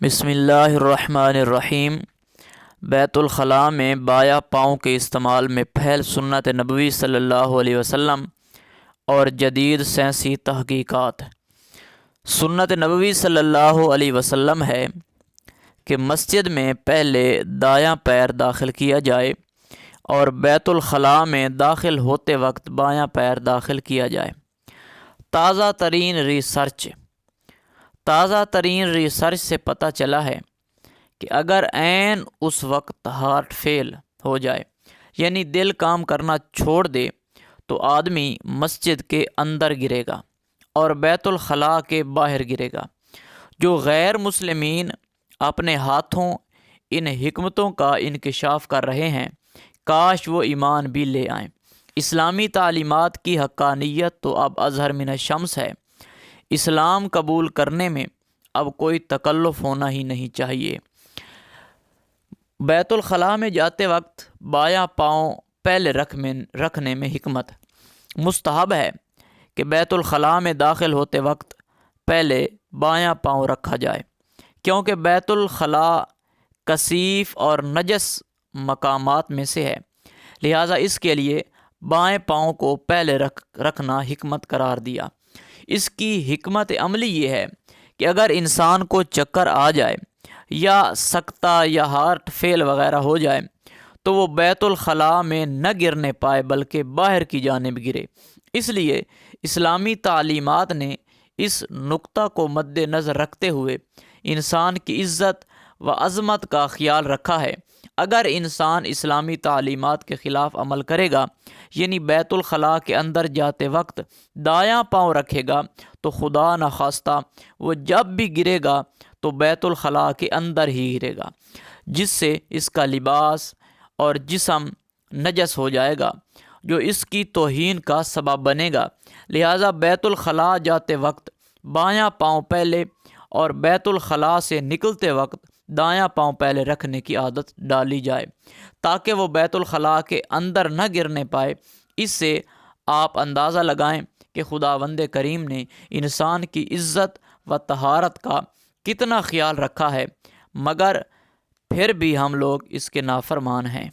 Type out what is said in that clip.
بسم اللہ الرحمن الرحیم۔ بیت الخلاء میں بایاں پاؤں کے استعمال میں پھیل سنت نبوی صلی اللہ علیہ وسلم اور جدید سائنسی تحقیقات۔ سنت نبوی صلی اللہ علیہ وسلم ہے کہ مسجد میں پہلے دایاں پیر داخل کیا جائے اور بیت الخلاء میں داخل ہوتے وقت بایاں پیر داخل کیا جائے۔ تازہ ترین ریسرچ سے پتہ چلا ہے کہ اگر عین اس وقت ہارٹ فیل ہو جائے، یعنی دل کام کرنا چھوڑ دے، تو آدمی مسجد کے اندر گرے گا اور بیت الخلاء کے باہر گرے گا۔ جو غیر مسلمین اپنے ہاتھوں ان حکمتوں کا انکشاف کر رہے ہیں، کاش وہ ایمان بھی لے آئیں۔ اسلامی تعلیمات کی حقانیت تو اب اظہر من الشمس ہے۔ اسلام قبول کرنے میں اب کوئی تکلف ہونا ہی نہیں چاہیے۔ بیت الخلاء میں جاتے وقت بایاں پاؤں پہلے رکھنے میں حکمت۔ مستحب ہے کہ بیت الخلاء میں داخل ہوتے وقت پہلے بایاں پاؤں رکھا جائے، کیونکہ بیت الخلاء کثیف اور نجس مقامات میں سے ہے، لہٰذا اس کے لیے بائیں پاؤں کو پہلے رکھنا حکمت قرار دیا۔ اس کی حکمت عملی یہ ہے کہ اگر انسان کو چکر آ جائے یا سکتہ یا ہارٹ فیل وغیرہ ہو جائے تو وہ بیت الخلاء میں نہ گرنے پائے بلکہ باہر کی جانب گرے۔ اس لیے اسلامی تعلیمات نے اس نقطہ کو مد نظر رکھتے ہوئے انسان کی عزت و عظمت کا خیال رکھا ہے۔ اگر انسان اسلامی تعلیمات کے خلاف عمل کرے گا، یعنی بیت الخلاء کے اندر جاتے وقت دایاں پاؤں رکھے گا، تو خدا نخواستہ وہ جب بھی گرے گا تو بیت الخلاء کے اندر ہی گرے گا، جس سے اس کا لباس اور جسم نجس ہو جائے گا، جو اس کی توہین کا سبب بنے گا۔ لہٰذا بیت الخلاء جاتے وقت بایاں پاؤں پہلے اور بیت الخلاء سے نکلتے وقت دایاں پاؤں پہلے رکھنے کی عادت ڈالی جائے، تاکہ وہ بیت الخلاء کے اندر نہ گرنے پائے۔ اس سے آپ اندازہ لگائیں کہ خداوند کریم نے انسان کی عزت و طہارت کا کتنا خیال رکھا ہے، مگر پھر بھی ہم لوگ اس کے نافرمان ہیں۔